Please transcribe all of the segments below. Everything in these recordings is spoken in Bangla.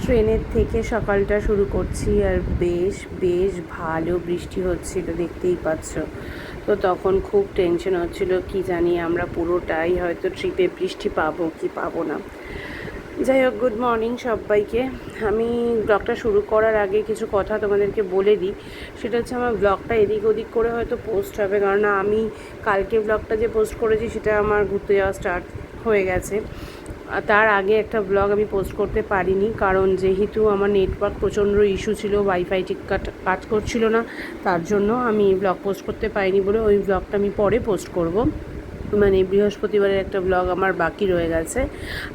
ট্রেনের থেকে সকালটা শুরু করছি আর বেশ বেশ ভালো বৃষ্টি হচ্ছিল, দেখতেই পাচ্ছ। তো তখন খুব টেনশন হচ্ছিল, কি জানি আমরা পুরোটাই হয়তো ট্রিপে বৃষ্টি পাবো কি পাবো না। যাই হোক, গুড মর্নিং সবাইকে। আমি ব্লগটা শুরু করার আগে কিছু কথা তোমাদেরকে বলে দিই। সেটা হচ্ছে, আমার ব্লগটা এদিক ওদিক করে হয়তো পোস্ট হবে, কারণ আমি কালকে ব্লগটা যে পোস্ট করেছি সেটা আমার ঘুরতে যাওয়া স্টার্ট হয়ে গেছে। তার আগে একটা ব্লগ আমি পোস্ট করতে পারিনি, কারণ যেহেতু আমার নেটওয়ার্ক প্রচণ্ড ইস্যু ছিল, ওয়াইফাই ঠিক কাজ করছিল না, তার জন্য আমি ব্লগ পোস্ট করতে পারিনি বলে ওই ব্লগটা আমি পরে পোস্ট করব। মানে বৃহস্পতিবারের একটা ব্লগ আমার বাকি রয়ে গেছে।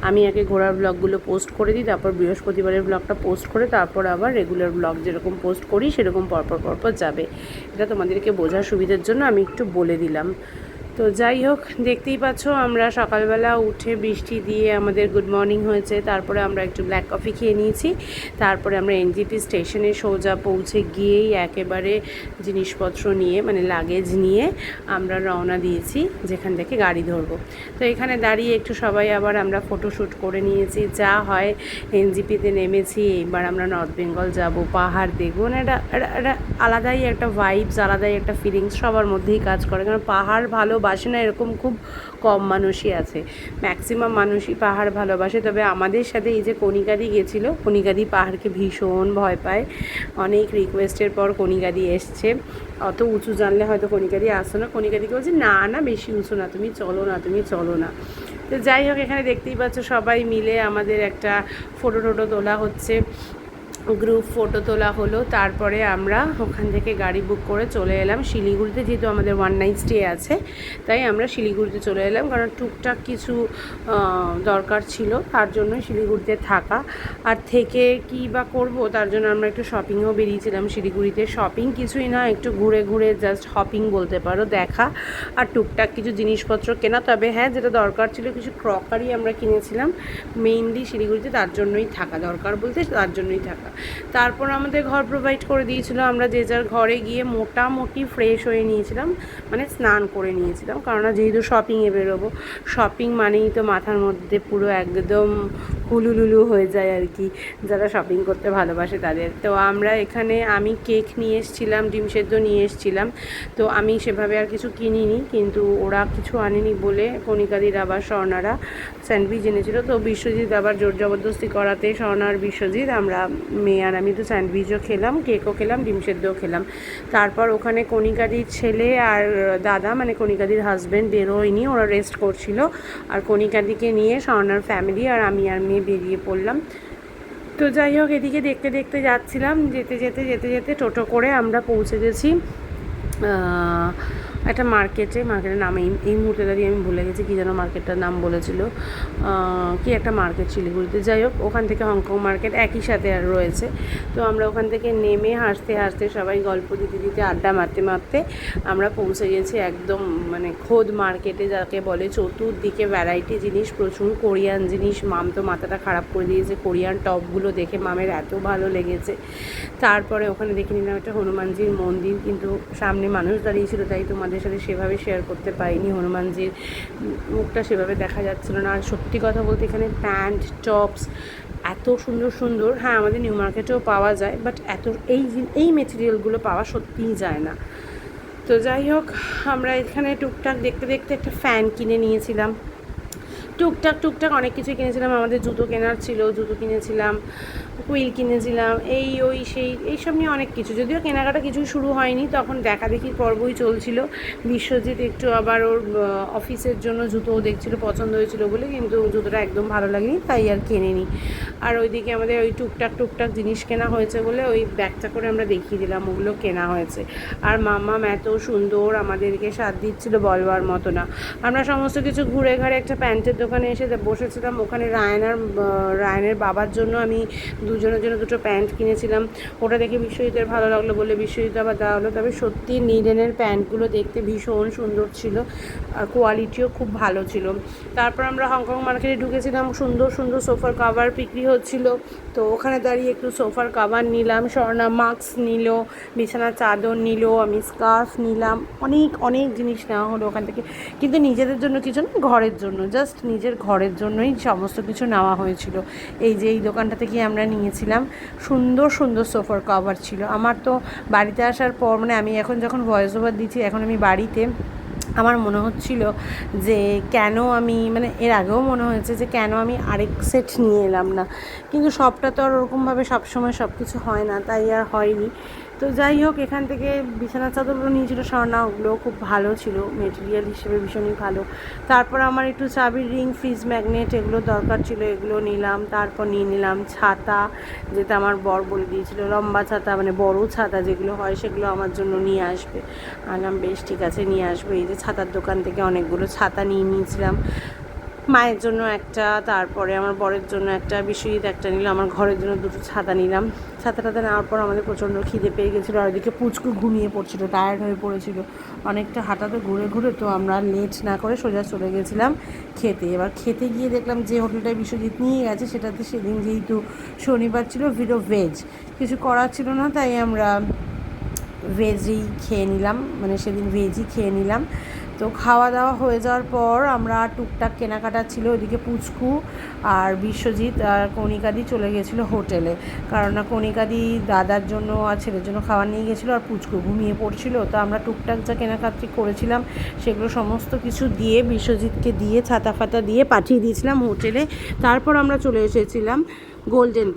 আমি আগে ঘোরার ব্লগগুলো পোস্ট করে দিই, তারপর বৃহস্পতিবারের ব্লগটা পোস্ট করে তারপর আবার রেগুলার ব্লগ যেরকম পোস্ট করি সেরকম পরপর যাবে। এটা তোমাদেরকে বোঝার সুবিধার জন্য আমি একটু বলে দিলাম। তো যাই হোক, দেখতেই পাচ্ছ আমরা সকালবেলা উঠে বৃষ্টি দিয়ে আমাদের গুড মর্নিং হয়েছে। তারপরে আমরা একটু ব্ল্যাক কফি খেয়ে নিয়েছি। তারপরে আমরা এনজিপি স্টেশনে সোজা পৌঁছে গিয়েই একেবারে জিনিসপত্র নিয়ে, মানে লাগেজ নিয়ে আমরা রওনা দিয়েছি যেখান থেকে গাড়ি ধরবো। তো এখানে দাঁড়িয়ে একটু সবাই আবার আমরা ফটোশ্যুট করে নিয়েছি। যা হয়, এনজিপিতে নেমেছি, এবার আমরা নর্থ বেঙ্গল যাব, পাহাড় দেখবো। মানে এটা আলাদাই একটা ভাইবস, আলাদাই একটা ফিলিংস সবার মধ্যেই কাজ করে। কারণ পাহাড় ভালোবাসে না এরকম খুব কম মানুষই আছে, ম্যাক্সিমাম মানুষই পাহাড় ভালোবাসে। তবে আমাদের সাথে এই যে কণিকাদি গেছিলো, কণিকাদি পাহাড়কে ভীষণ ভয় পায়। অনেক রিকোয়েস্টের পর কণিকাদি এসছে। অত উঁচু জানলে হয়তো কণিকাদি আসতো না। কণিকাদিকে বলছে, না না বেশি উঁচু না, তুমি চলো না, তুমি চলো না। তো যাই হোক, এখানে দেখতেই পাচ্ছ সবাই মিলে আমাদের একটা ফটো তোলা হচ্ছে, গ্রুপ ফটো তোলা হলো। তারপরে আমরা ওখান থেকে গাড়ি বুক করে চলে এলাম শিলিগুড়িতে। যেহেতু আমাদের 1 নাইট স্টে আছে, তাই আমরা শিলিগুড়িতে চলে এলাম, কারণ টুকটাক কিছু দরকার ছিল, তার জন্য শিলিগুড়িতে থাকা। আর থেকে কী বা করবো, তার জন্য আমরা একটু শপিংও বেরিয়েছিলাম শিলিগুড়িতে। শপিং কিছুই না, একটু ঘুরে ঘুরে জাস্ট হপিং বলতে পারো, দেখা আর টুকটাক কিছু জিনিসপত্র কেনা। তবে হ্যাঁ, যেটা দরকার ছিল কিছু ক্রকারি আমরা কিনেছিলাম মেইনলি শিলিগুড়িতে, তার জন্যই থাকা। দরকার বলতে তার জন্যই থাকা। তারপর আমাদের ঘর প্রোভাইড করে দিয়েছিল, আমরা যে যার ঘরে গিয়ে মোটামুটি ফ্রেশ হয়ে নিয়েছিলাম, মানে স্নান করে নিয়েছিলাম। কারণ যেহেতু শপিংয়ে বেরোবো, শপিং মানেই তো মাথার মধ্যে পুরো একদম হুলুলুলু হয়ে যায় আর কি, যারা শপিং করতে ভালোবাসে তাদের। তো আমরা এখানে, আমি কেক নিয়ে এসেছিলাম, ডিম সেদ্ধ নিয়ে এসেছিলাম। তো আমি সেভাবে আর কিছু কিনিনি, কিন্তু ওরা কিছু আনেনি বলে কণিকাদির আবার স্বর্ণারা স্যান্ডউইচ এনেছিল। তো বিশ্বজিৎ আবার জোর জবরদস্তি করাতে, স্বর্ণার বিশ্বজিৎ, আমরা মেয়ে আর আমি তো স্যান্ডউইচও খেলাম, কেকও খেলাম, ডিম সেদ্ধও খেলাম। তারপর ওখানে কণিকাদির ছেলে আর দাদা, মানে কণিকাদির হাজব্যান্ড বেরোয়নি, ওরা রেস্ট করছিল। আর কণিকাদিকে নিয়ে স্বর্ণার ফ্যামিলি আর আমি আর মেয়ে বেরিয়ে পড়লাম। তো যাই হোক, এদিকে দেখতে দেখতে যাচ্ছিলাম, যেতে যেতে যেতে যেতে টোটো করে আমরা পৌঁছে গেছি একটা মার্কেটের নাম এই মুহূর্তে দাঁড়িয়ে আমি ভুলে গেছি, কী যেন মার্কেটটার নাম বলেছিল, কি একটা মার্কেট শিলিগুড়িতে। যাই হোক, ওখান থেকে হংকং মার্কেট একই সাথে আর রয়েছে। তো আমরা ওখান থেকে নেমে হাসতে হাসতে সবাই গল্প দিতে দিতে আড্ডা মারতে মারতে আমরা পৌঁছে গেছি একদম মানে খোদ মার্কেটে, যাকে বলে। চতুর্দিকে ভ্যারাইটি জিনিস, প্রচুর কোরিয়ান জিনিস। মাম তো মাথাটা খারাপ করে দিয়েছে, কোরিয়ান টপগুলো দেখে মামের এত ভালো লেগেছে। তারপরে ওখানে দেখে নিলাম একটা হনুমানজির মন্দির, কিন্তু সামনে মানুষ দাঁড়িয়েছিল, তাই তোমাদের সাথে সেভাবে শেয়ার করতে পারিনি। হনুমানজির মুখটা সেভাবে দেখা যাচ্ছিল না। আর সত্যি কথা বলতে এখানে প্যান্ট টপস এত সুন্দর সুন্দর, হ্যাঁ আমাদের নিউ মার্কেটেও পাওয়া যায়, বাট এত এই মেটেরিয়ালগুলো পাওয়া সত্যিই যায় না। তো যাই হোক, আমরা এখানে টুকটাক দেখতে দেখতে একটা ফ্যান কিনে নিয়েছিলাম, টুকটাক অনেক কিছুই কিনেছিলাম। আমাদের জুতো কেনার ছিল, জুতো কিনেছিলাম, হুইল কিনেছিলাম, এই ওই সেই এইসব নিয়ে অনেক কিছু। যদিও কেনাকাটা কিছুই শুরু হয়নি, তখন দেখাদেখির পর্বই চলছিল। বিশ্বজিৎ একটু আবার ওর অফিসের জন্য জুতোও দেখছিল, পছন্দ হয়েছিল বলে, কিন্তু জুতোটা একদম ভালো লাগেনি, তাই আর কেনেনি। আর ওইদিকে আমাদের ওই টুকটাক জিনিস কেনা হয়েছে বলে ওই ব্যাগটা করে আমরা দেখিয়ে দিলাম, ওগুলো কেনা হয়েছে। আর মাম্মাম এত সুন্দর আমাদেরকে সাথ দিচ্ছিল, বলবার মতো না। আমরা সমস্ত কিছু ঘুরে ঘাড়ে একটা প্যান্টের দোকানে এসে বসেছিলাম। ওখানে রায়নের বাবার জন্য আমি দুজনের জন্য দুটো প্যান্ট কিনেছিলাম। ওটা দেখে বিশ্বজিতের ভালো লাগলো বলে বিশ্বজিৎ আবার দেওয়া হলো। তবে সত্যি নিডেনের প্যান্টগুলো দেখতে ভীষণ সুন্দর ছিল, আর কোয়ালিটিও খুব ভালো ছিল। তারপর আমরা হংকং মার্কেটে ঢুকেছিলাম, সুন্দর সুন্দর সোফার কাভার বিক্রি হচ্ছিল। তো ওখানে দাঁড়িয়ে একটু সোফার কাভার নিলাম, স্বর্ণা মাস্ক নিল, বিছানার চাদর নিল, আমি স্কার্ফ নিলাম, অনেক জিনিস নেওয়া হলো ওখান থেকে। কিন্তু নিজেদের জন্য কিছু না, ঘরের জন্য, জাস্ট নিজের ঘরের জন্যই সমস্ত কিছু নেওয়া হয়েছিল। এই যে এই দোকানটা থেকে আমরা নিয়ে নিয়েছিলাম। সুন্দর সুন্দর সোফার কভার ছিল। আমার তো বাড়িতে আসার পর মানে আমি এখন যখন ভয়েস ওভার দিচ্ছি, এখন আমি বাড়িতে, আমার মনে হচ্ছিল যে কেন আমি মানে এর আগেও মনে হয়েছে যে কেন আমি আরেক সেট নিয়ে এলাম না, কিন্তু সবটা তো আর ওরকমভাবে সবসময় সব কিছু হয় না, তাই আর হয়নি। তো যাই হোক, এখান থেকে বিছানার চাদরগুলো নিয়েছিল স্বর্ণা, ওগুলো খুব ভালো ছিল, মেটেরিয়াল হিসেবে ভীষণই ভালো। তারপর আমার একটু চাবির রিং, ফ্রিজ ম্যাগনেট এগুলো দরকার ছিল, এগুলো নিলাম। তারপর নিয়ে নিলাম ছাতা, যেটা আমার বর বলে দিয়েছিল লম্বা ছাতা, মানে বড় ছাতা যেগুলো হয় সেগুলো আমার জন্য নিয়ে আসবে। আনলাম, বেশ ঠিক আছে নিয়ে আসবে। এই যে ছাতার দোকান থেকে অনেকগুলো ছাতা নিয়ে নিয়েছিলাম, মায়ের জন্য একটা, তারপরে আমার বরের জন্য একটা, বিশ্বজিৎ একটা নিল, আমার ঘরের জন্য দুটো ছাতা নিলাম। ছাতাটাতে নেওয়ার পর আমাদের প্রচণ্ড খিদে পেয়ে গেছিলো, আর ওইদিকে পুচকু ঘুমিয়ে পড়ছিল, টায়ার্ড হয়ে পড়েছিল অনেকটা হাঁটাতে ঘুরে ঘুরে। তো আমরা লেট না করে সোজা চলে গেছিলাম খেতে। এবার খেতে গিয়ে দেখলাম যে হোটেলটায় বিশ্বজিৎ নিয়ে গেছে সেটাতে সেদিন যেহেতু শনিবার ছিল, ভেজ কিছু করার ছিল না, তাই আমরা ভেজই খেয়ে নিলাম, মানে সেদিন ভেজই খেয়ে নিলাম। তো খাওয়া দাওয়া হয়ে যাওয়ার পর আমরা টুকটাক কেনাকাটা ছিল, ওইদিকে পুচকু আর বিশ্বজিৎ আর কণিকাদি চলে গেছিলো হোটেলে, কারণ না কণিকাদি দাদার জন্য আর ছেলের জন্য খাবার নিয়ে গেছিলো, আর পুচকু ঘুমিয়ে পড়ছিল। তো আমরা টুকটাক যা কেনাকাটি করেছিলাম সেগুলো সমস্ত কিছু দিয়ে বিশ্বজিৎকে দিয়ে ছাতা ফাতা দিয়ে পাঠিয়ে দিয়েছিলাম হোটেলে। তারপর আমরা চলে এসেছিলাম গোল্ডেন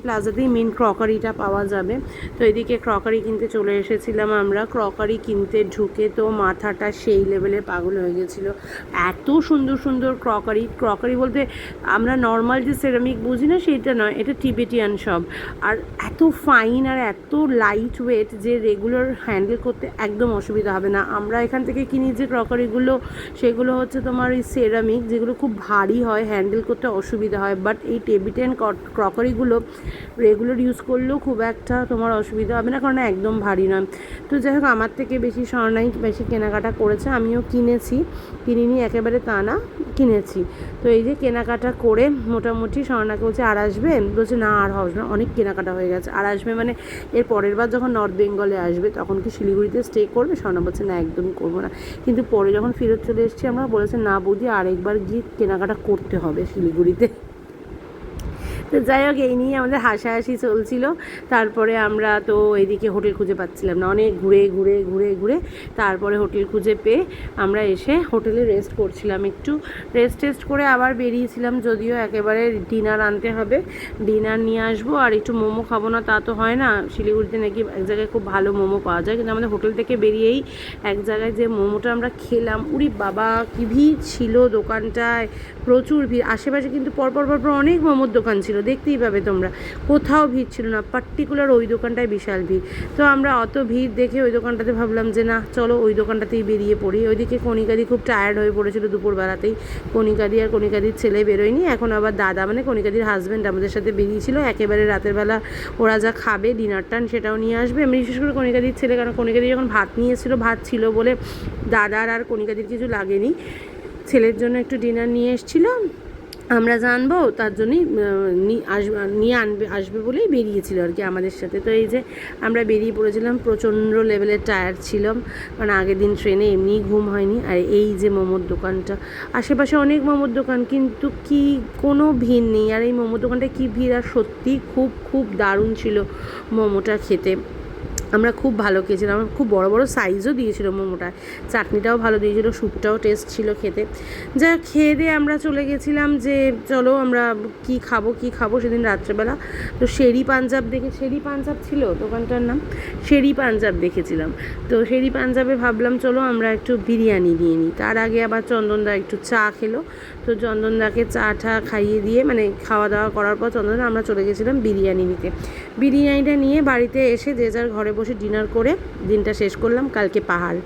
প্লাজাতেই মেন ক্রকারিটা পাওয়া যাবে। তো এদিকে ক্রকারি কিনতে চলে এসেছিলাম আমরা। ক্রকারি কিনতে ঢুকে তো মাথাটা সেই লেভেলের পাগল হয়ে গেছিলো। এত সুন্দর সুন্দর ক্রকারি বলতে আমরা নর্মাল যে সেরামিক বুঝি না সেইটা নয়, এটা টিবেটিয়ান সব, আর এত ফাইন আর এত লাইট ওয়েট যে রেগুলার হ্যান্ডেল করতে একদম অসুবিধা হবে না। আমরা এখান থেকে কিনি যে ক্রকারিগুলো, সেগুলো হচ্ছে তোমার ওই সেরামিক, যেগুলো খুব ভারী হয়, হ্যান্ডেল করতে অসুবিধা হয়। বাট এই টিবেটিয়ান ক্রকারিগুলো রেগুলার ইউজ করলেও খুব একটা তোমার অসুবিধা হবে না, কারণ একদম ভারী নয়। তো যাই হোক, আমার থেকে বেশি স্বর্ণাই বেশি কেনাকাটা করেছে, আমিও কিনিনি একেবারে তা না, কিনেছি। তো এই যে কেনাকাটা করে মোটামুটি স্বর্ণাকে বলছে আর আসবে, বলছে না আর হবে না, অনেক কেনাকাটা হয়ে গেছে। আর আসবে মানে এর পরের বার যখন নর্থ বেঙ্গলে আসবে তখন কি শিলিগুড়িতে স্টে করবে? স্বর্ণা বলছে না একদমই করবো না। কিন্তু পরে যখন ফেরত চলে এসেছি আমরা, বলেছে না বৌদি আরেকবার গিয়ে কেনাকাটা করতে হবে শিলিগুড়িতে। তো যাই হোক, এই নিয়ে আমাদের হাসাহাসি চলছিল। তারপরে আমরা তো এদিকে হোটেল খুঁজে পাচ্ছিলাম না, অনেক ঘুরে তারপরে হোটেল খুঁজে পেয়ে আমরা এসে হোটেলে রেস্ট করছিলাম, একটু রেস্ট করে আবার বেরিয়েছিলাম। যদিও একেবারে ডিনার আনতে হবে, ডিনার নিয়ে আসবো, আর একটু মোমো খাবো না তা তো হয় না। শিলিগুড়িতে নাকি এক জায়গায় খুব ভালো মোমো পাওয়া যায়, কিন্তু আমাদের হোটেল থেকে বেরিয়েই এক জায়গায় যে মোমোটা আমরা খেলাম, উরি বাবা কি ভিড় ছিল দোকানটায়, প্রচুর ভিড়। আশেপাশে কিন্তু পরপর অনেক মোমোর দোকান ছিল, দেখতেই পাবে তোমরা, কোথাও ভিড় ছিল না, পার্টিকুলার ওই দোকানটায় বিশাল ভিড়। তো আমরা অত ভিড় দেখে ওই দোকানটাতে ভাবলাম যে না চলো ওই দোকানটাতেই বেরিয়ে পড়ি। ওইদিকে কণিকাদি খুব টায়ার্ড হয়ে পড়েছিল দুপুরবেলাতেই, কণিকাদি আর কণিকাদির ছেলে বেরোয়নি। এখন আবার দাদা মানে কণিকাদির হাজব্যান্ড আমাদের সাথে বেরিয়েছিল, একেবারে রাতের বেলা ওরা যা খাবে ডিনারটা সেটাও নিয়ে আসবে। আমি বিশেষ করে কণিকাদির ছেলে, কারণ কণিকাদি যখন ভাত নিয়েছিল, ভাত ছিল বলে দাদার আর কণিকাদির কিছু লাগেনি, ছেলের জন্য একটু ডিনার নিয়ে এসেছিলো, আমরা জানবো তার জন্যই আসবে বলেই বেরিয়েছিল আর কি আমাদের সাথে। তো এই যে আমরা বেরিয়ে পড়েছিলাম, প্রচণ্ড লেভেলের টায়ার্ড ছিলাম, কারণ আগের দিন ট্রেনে এমনিই ঘুম হয়নি। আর এই যে মোমোর দোকানটা, আশেপাশে অনেক মোমোর দোকান কিন্তু কি কোনো ভিড় নেই, আর এই মোমোর দোকানটা কি ভিড়, আর সত্যি খুব দারুণ ছিল মোমোটা খেতে। আমরা খুব ভালো খেয়েছিলাম, আমার খুব বড় সাইজও দিয়েছিল মোমোটা, চাটনিটাও ভালো দিয়েছিল, স্যুপটাও টেস্ট ছিল খেতে। যা খেয়ে দিয়ে আমরা চলে গেছিলাম যে চলো আমরা কি খাবো সেদিন রাত্রেবেলা। তো শেরি পাঞ্জাব ছিল দোকানটার নাম, শেরি পাঞ্জাব দেখেছিলাম। তো শেরি পাঞ্জাবে ভাবলাম চলো আমরা একটু বিরিয়ানি নিয়ে নিই। তার আগে আবার চন্দনদা একটু চা খেলো, তো চন্দনদাকে চা খাইয়ে দিয়ে, মানে খাওয়া দাওয়া করার পর চন্দনদা আমরা চলে গেছিলাম বিরিয়ানি নিতে। বিরিয়ানিটা নিয়ে বাড়িতে এসে যে যার ঘরে বসে ডিনার করে দিনটা শেষ করলাম। কালকে পাহাড়।